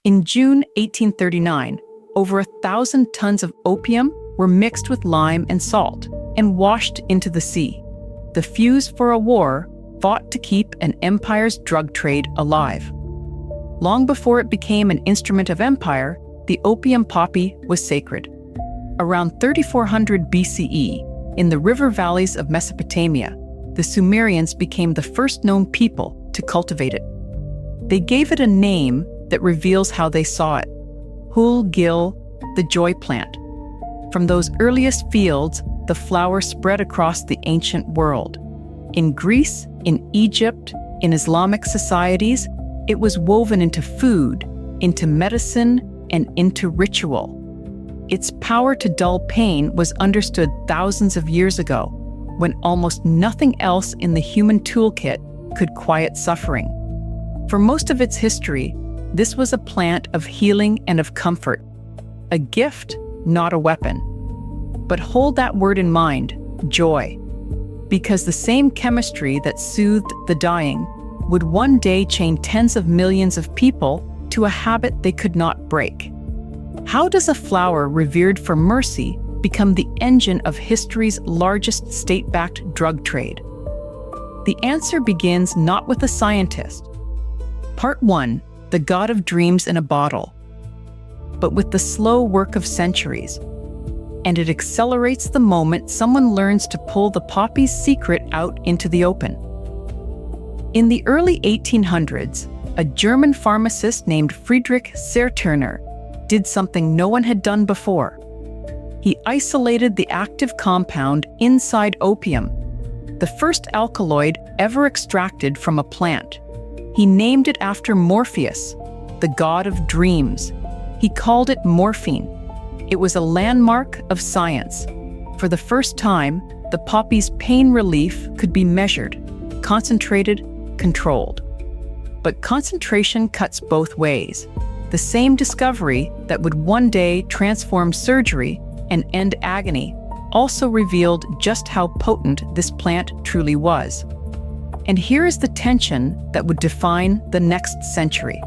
In June 1839, over 1,000 tons of opium were mixed with lime and salt and washed into the sea. The fuse for a war fought to keep an empire's drug trade alive. Long before it became an instrument of empire, the opium poppy was sacred. Around 3400 BCE, in the river valleys of Mesopotamia, the Sumerians became the first known people to cultivate it. They gave it a name that reveals how they saw it: Hul-gil, the joy plant. From those earliest fields, the flower spread across the ancient world. In Greece, in Egypt, in Islamic societies, it was woven into food, into medicine, and into ritual. Its power to dull pain was understood thousands of years ago, when almost nothing else in the human toolkit could quiet suffering. For most of its history, this was a plant of healing and of comfort, a gift, not a weapon. But hold that word in mind, joy, because the same chemistry that soothed the dying would one day chain tens of millions of people to a habit they could not break. How does a flower revered for mercy become the engine of history's largest state-backed drug trade? The answer begins not with a scientist. Part 1, the god of dreams in a bottle, but with the slow work of centuries. And it accelerates the moment someone learns to pull the poppy's secret out into the open. In the early 1800s, a German pharmacist named Friedrich Sertürner did something no one had done before. He isolated the active compound inside opium, the first alkaloid ever extracted from a plant. He named it after Morpheus, the god of dreams. He called it morphine. It was a landmark of science. For the first time, the poppy's pain relief could be measured, concentrated, controlled. But concentration cuts both ways. The same discovery that would one day transform surgery and end agony also revealed just how potent this plant truly was. And here is the tension that would define the next century.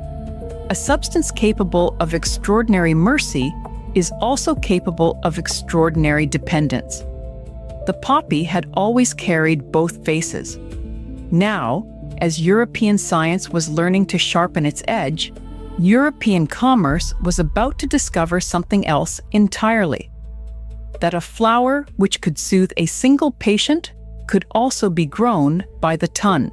A substance capable of extraordinary mercy is also capable of extraordinary dependence. The poppy had always carried both faces. Now, as European science was learning to sharpen its edge, European commerce was about to discover something else entirely. That a flower which could soothe a single patient could also be grown by the ton,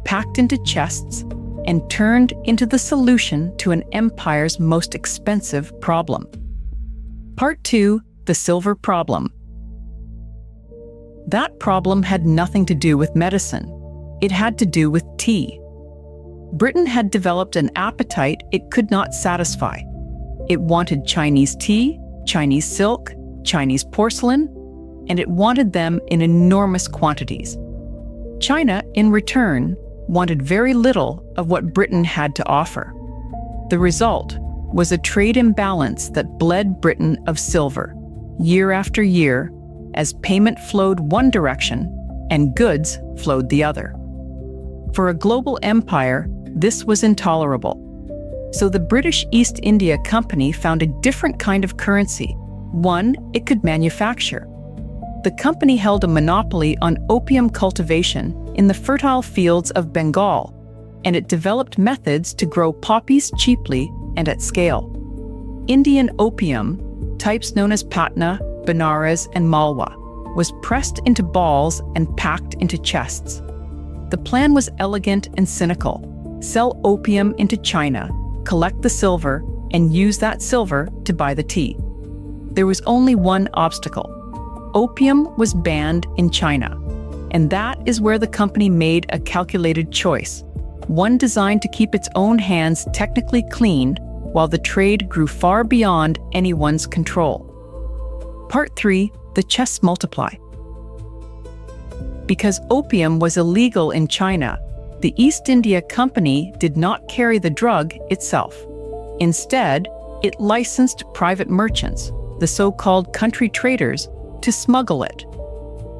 packed into chests, and turned into the solution to an empire's most expensive problem. Part 2, the silver problem. That problem had nothing to do with medicine. It had to do with tea. Britain had developed an appetite it could not satisfy. It wanted Chinese tea, Chinese silk, Chinese porcelain, and it wanted them in enormous quantities. China, in return, wanted very little of what Britain had to offer. The result was a trade imbalance that bled Britain of silver, year after year, as payment flowed one direction and goods flowed the other. For a global empire, this was intolerable. So the British East India Company found a different kind of currency, one it could manufacture. The company held a monopoly on opium cultivation in the fertile fields of Bengal, and it developed methods to grow poppies cheaply and at scale. Indian opium, types known as Patna, Benares, and Malwa, was pressed into balls and packed into chests. The plan was elegant and cynical. Sell opium into China, collect the silver, and use that silver to buy the tea. There was only one obstacle. Opium was banned in China, and that is where the company made a calculated choice, one designed to keep its own hands technically clean while the trade grew far beyond anyone's control. Part 3, the chests multiply. Because opium was illegal in China, the East India Company did not carry the drug itself. Instead, it licensed private merchants, the so-called country traders, to smuggle it.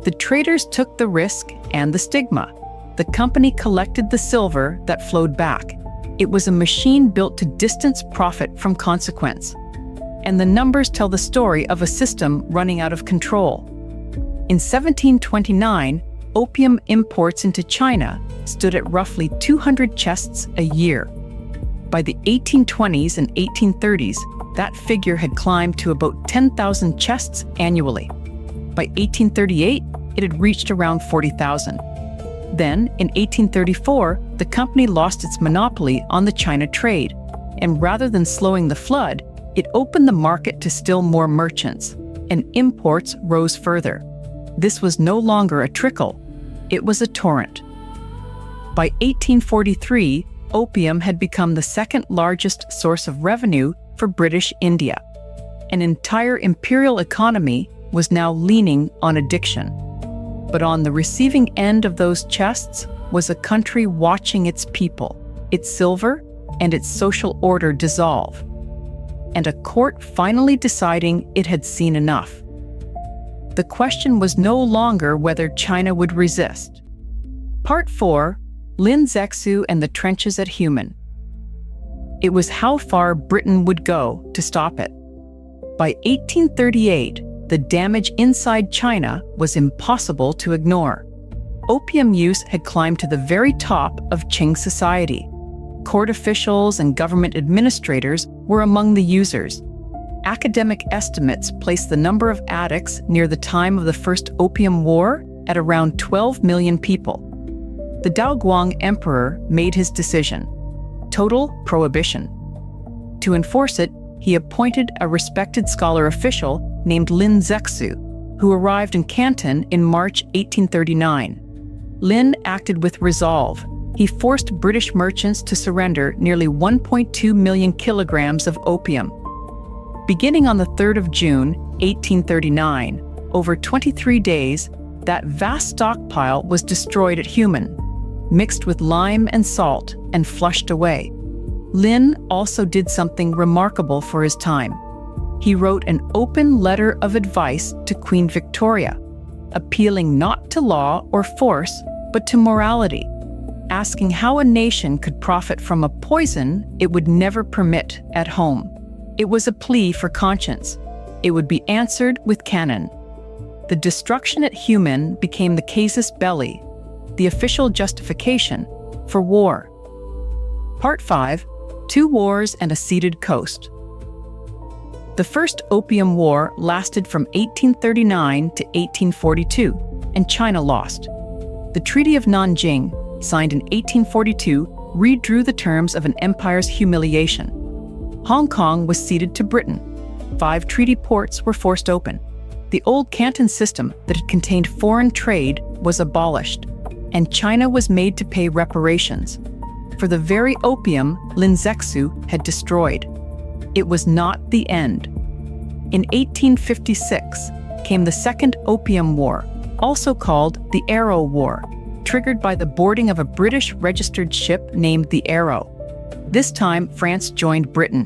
The traders took the risk and the stigma. The company collected the silver that flowed back. It was a machine built to distance profit from consequence. And the numbers tell the story of a system running out of control. In 1729, opium imports into China stood at roughly 200 chests a year. By the 1820s and 1830s, that figure had climbed to about 10,000 chests annually. By 1838, it had reached around 40,000. Then, in 1834, the company lost its monopoly on the China trade, and rather than slowing the flood, it opened the market to still more merchants, and imports rose further. This was no longer a trickle, it was a torrent. By 1843, opium had become the second largest source of revenue for British India. An entire imperial economy was now leaning on addiction. But on the receiving end of those chests was a country watching its people, its silver, and its social order dissolve. And a court finally deciding it had seen enough. The question was no longer whether China would resist. Part 4, Lin Zexu and the Trenches at Humen. It was how far Britain would go to stop it. By 1838, the damage inside China was impossible to ignore. Opium use had climbed to the very top of Qing society. Court officials and government administrators were among the users. Academic estimates placed the number of addicts near the time of the First Opium War at around 12 million people. The Daoguang Emperor made his decision: total prohibition. To enforce it, he appointed a respected scholar official named Lin Zexu, who arrived in Canton in March 1839. Lin acted with resolve. He forced British merchants to surrender nearly 1.2 million kilograms of opium. Beginning on the 3rd of June, 1839, over 23 days, that vast stockpile was destroyed at Humen, mixed with lime and salt, and flushed away. Lin also did something remarkable for his time. He wrote an open letter of advice to Queen Victoria, appealing not to law or force, but to morality, asking how a nation could profit from a poison it would never permit at home. It was a plea for conscience. It would be answered with cannon. The destruction at Humen became the casus belli, the official justification for war. Part 5, 2 Wars and a Ceded Coast. The First Opium War lasted from 1839 to 1842, and China lost. The Treaty of Nanjing, signed in 1842, redrew the terms of an empire's humiliation. Hong Kong was ceded to Britain. 5 treaty ports were forced open. The old Canton system that had contained foreign trade was abolished, and China was made to pay reparations for the very opium Lin Zexu had destroyed. It was not the end. In 1856 came the Second Opium War, also called the Arrow War, triggered by the boarding of a British registered ship named the Arrow. This time, France joined Britain.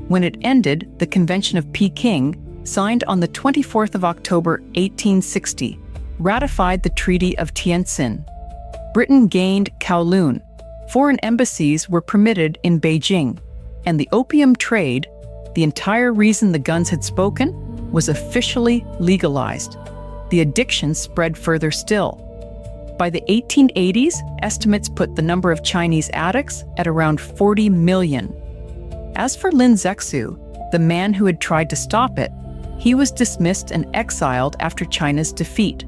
When it ended, the Convention of Peking, signed on the 24th of October 1860, ratified the Treaty of Tientsin. Britain gained Kowloon. Foreign embassies were permitted in Beijing, and the opium trade, the entire reason the guns had spoken, was officially legalized. The addiction spread further still. By the 1880s, estimates put the number of Chinese addicts at around 40 million. As for Lin Zexu, the man who had tried to stop it, he was dismissed and exiled after China's defeat,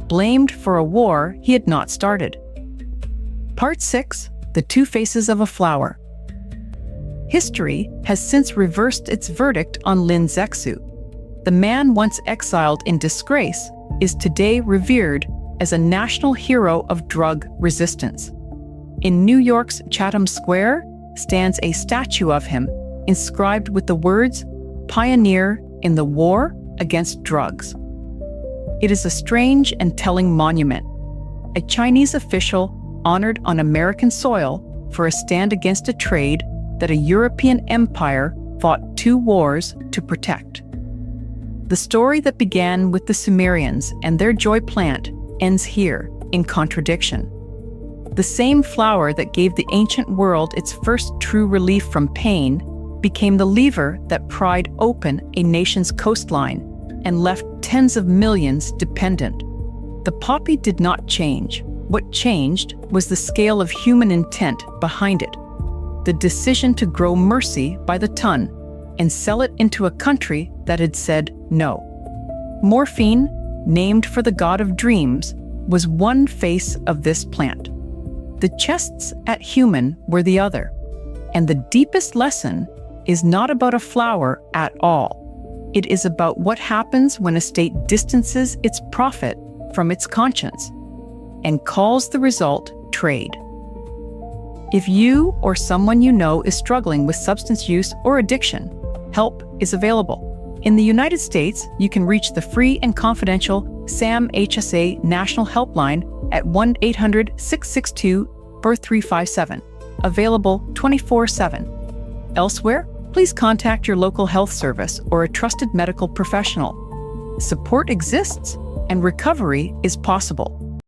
blamed for a war he had not started. Part 6, The 2 Faces of a Flower. History has since reversed its verdict on Lin Zexu. The man once exiled in disgrace is today revered as a national hero of drug resistance. In New York's Chatham Square stands a statue of him inscribed with the words, "Pioneer in the War Against Drugs." It is a strange and telling monument. A Chinese official honored on American soil for a stand against a trade that a European empire fought 2 wars to protect. The story that began with the Sumerians and their joy plant ends here in contradiction. The same flower that gave the ancient world its first true relief from pain became the lever that pried open a nation's coastline and left tens of millions dependent. The poppy did not change. What changed was the scale of human intent behind it. The decision to grow mercy by the ton and sell it into a country that had said no. Morphine, named for the god of dreams, was one face of this plant. The chests at Humen were the other. And the deepest lesson is not about a flower at all. It is about what happens when a state distances its profit from its conscience and calls the result trade. If you or someone you know is struggling with substance use or addiction, help is available. In the United States, you can reach the free and confidential SAM-HSA National Helpline at 1-800-662-4357, available 24/7. Elsewhere, please contact your local health service or a trusted medical professional. Support exists and recovery is possible.